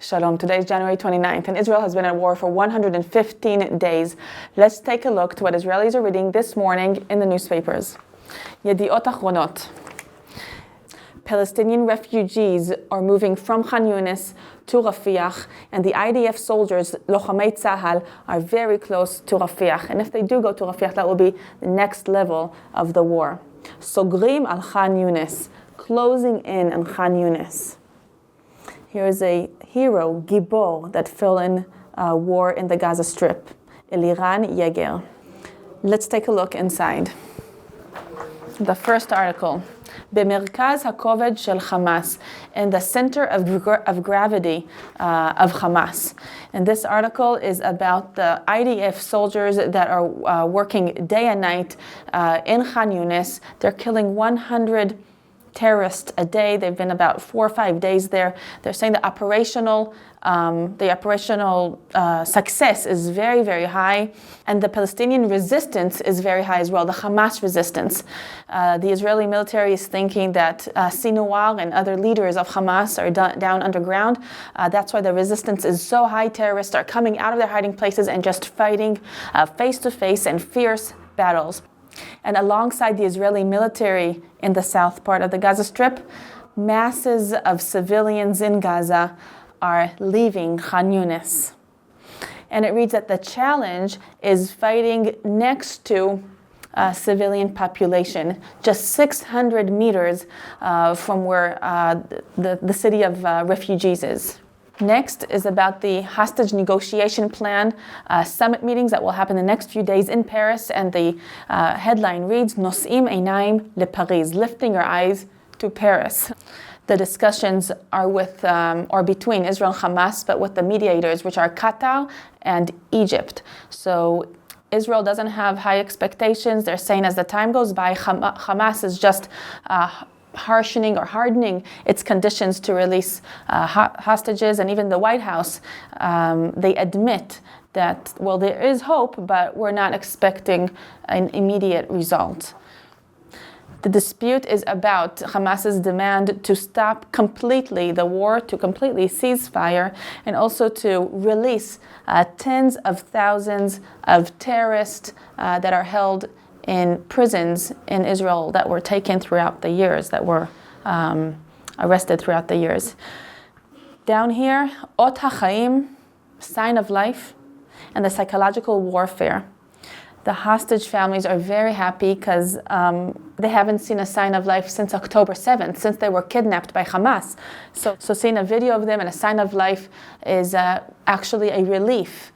Shalom. Today is January 29th, and Israel has been at war for 115 days. Let's take a look to what Israelis are reading this morning in the newspapers. Yediot Achronot. Palestinian refugees are moving from Khan Yunis to Rafiah, and the IDF soldiers, Lochamei Tzahal, are very close to Rafiah. And if they do go to Rafiah, that will be the next level of the war. Sogrim al Khan Yunis, closing in on Khan Yunis. Here's a hero, Gibor, that fell in war in the Gaza Strip, Eliran Yeger. Let's take a look inside. The first article, Bemerkaz HaKoved Shel Hamas, in the center of gravity of Hamas. And this article is about the IDF soldiers that are working day and night in Khan Yunis. They're killing 100 terrorists a day. They've been about 4 or 5 days there. They're saying the operational success is very, very high, and the Palestinian resistance is very high as well, the Hamas resistance. The Israeli military is thinking that Sinwar and other leaders of Hamas are down underground. That's why the resistance is so high. Terrorists are coming out of their hiding places and just fighting face-to-face and fierce battles. And alongside the Israeli military in the south part of the Gaza Strip, masses of civilians in Gaza are leaving Khan Yunis. And it reads that the challenge is fighting next to civilian population, just 600 meters from where the city of refugees is. Next is about the hostage negotiation plan, summit meetings that will happen the next few days in Paris, and the headline reads, Nos'im Einaim le Paris, lifting your eyes to Paris. The discussions are between Israel and Hamas, but with the mediators, which are Qatar and Egypt. So Israel doesn't have high expectations. They're saying as the time goes by, Hamas is just hardening its conditions to release hostages, and even the White House, they admit that, well, there is hope, but we're not expecting an immediate result. The dispute is about Hamas's demand to stop completely the war, to completely cease fire, and also to release tens of thousands of terrorists that are held in prisons in Israel that were taken throughout the years, that were arrested throughout the years. Down here, Ot HaChaim, sign of life, and the psychological warfare. The hostage families are very happy because they haven't seen a sign of life since October 7th, since they were kidnapped by Hamas. So seeing a video of them and a sign of life is actually a relief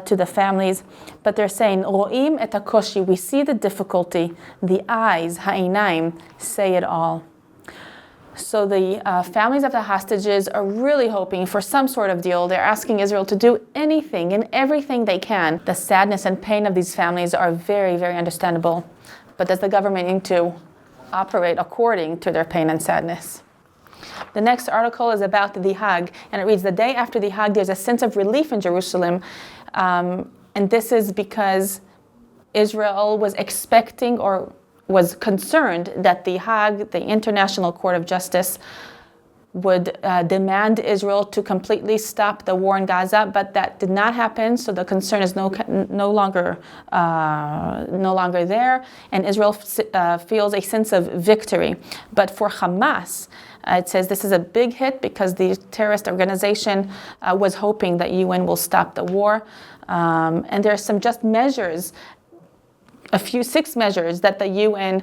to the families. But they're saying, Ro'im et hakoshi, we see the difficulty, the eyes, ha'inaim, say it all. So the families of the hostages are really hoping for some sort of deal. They're asking Israel to do anything and everything they can. The sadness and pain of these families are very, very understandable. But does the government need to operate according to their pain and sadness? The next article is about the Hag, and it reads, the day after the Hag, there's a sense of relief in Jerusalem. And this is because Israel was expecting or was concerned that the Hague, the International Court of Justice, would demand Israel to completely stop the war in Gaza, but that did not happen. So the concern is no longer there, and Israel feels a sense of victory. But for Hamas, it says this is a big hit because the terrorist organization was hoping that UN will stop the war, and there are some just measures. 6 measures that the UN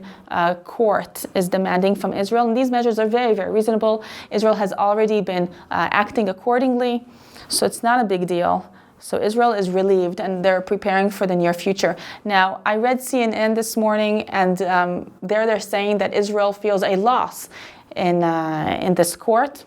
court is demanding from Israel. And these measures are very, very reasonable. Israel has already been acting accordingly, so it's not a big deal. So Israel is relieved, and they're preparing for the near future. Now, I read CNN this morning, and they're saying that Israel feels a loss in this court.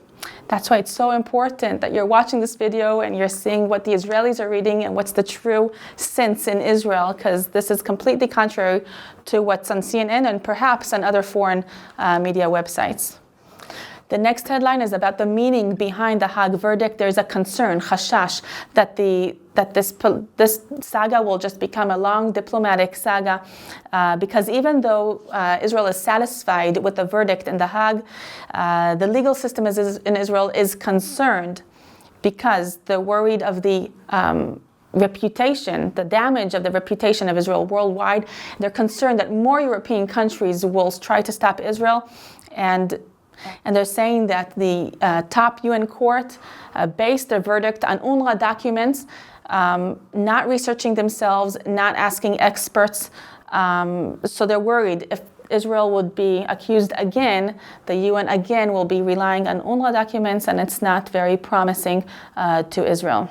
That's why it's so important that you're watching this video and you're seeing what the Israelis are reading and what's the true sense in Israel, because this is completely contrary to what's on CNN and perhaps on other foreign media websites. The next headline is about the meaning behind the Hague verdict. There's a concern, chashash, that this saga will just become a long diplomatic saga, because even though Israel is satisfied with the verdict in the Hague, the legal system in Israel is concerned because they're worried of the reputation, the damage of the reputation of Israel worldwide. They're concerned that more European countries will try to stop Israel, and they're saying that the top UN court based their verdict on UNRWA documents, not researching themselves, not asking experts. So they're worried if Israel would be accused again, the UN again will be relying on UNRWA documents, and it's not very promising to Israel.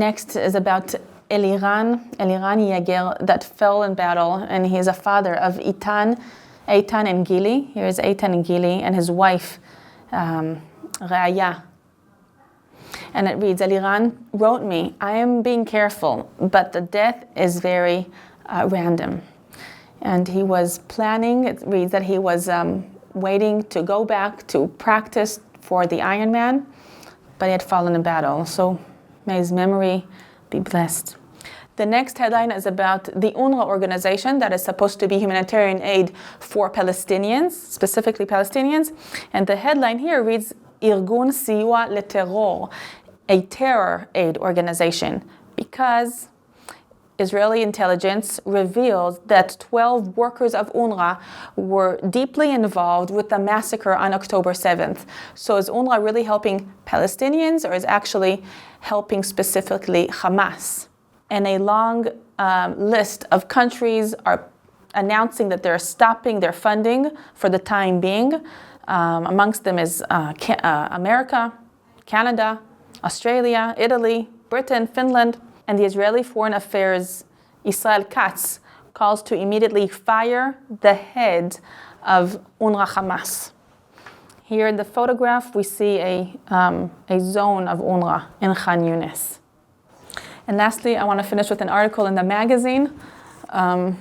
Next is about Eliran Yeager that fell in battle, and he is a father of Eitan and Gili. Here is Eitan and Gili and his wife, Reaya. And it reads, Eliran wrote me, I am being careful, but the death is very random. And he was planning, it reads that he was waiting to go back to practice for the Ironman, but he had fallen in battle. So may his memory be blessed. The next headline is about the UNRWA organization that is supposed to be humanitarian aid for Palestinians, specifically Palestinians. And the headline here reads, Irgun Siwa LeTerror, a terror aid organization, because Israeli intelligence revealed that 12 workers of UNRWA were deeply involved with the massacre on October 7th. So is UNRWA really helping Palestinians, or is actually helping specifically Hamas? And a long list of countries are announcing that they're stopping their funding for the time being. Amongst them is America, Canada, Australia, Italy, Britain, Finland. And the Israeli Foreign Affairs Israel Katz calls to immediately fire the head of UNRWA Hamas. Here in the photograph, we see a zone of UNRWA in Khan Yunis. And lastly, I want to finish with an article in the magazine.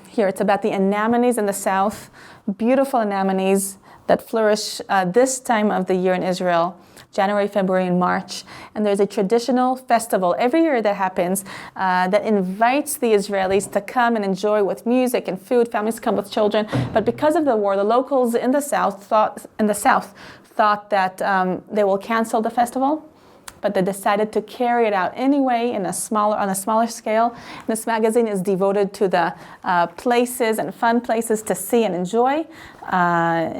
Here it's about the anemones in the south, beautiful anemones that flourish this time of the year in Israel, January, February, and March. And there's a traditional festival every year that happens that invites the Israelis to come and enjoy with music and food. Families come with children. But because of the war, the locals in the south thought that they will cancel the festival. But they decided to carry it out anyway on a smaller scale. This magazine is devoted to the places and fun places to see and enjoy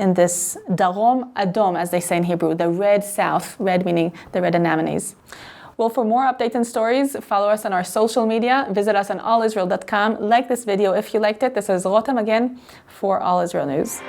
in this Darom Adom, as they say in Hebrew, the red south, red meaning the Red Enamines. Well, for more updates and stories, follow us on our social media. Visit us on allisrael.com. Like this video if you liked it. This is Rotem Magen for All Israel News.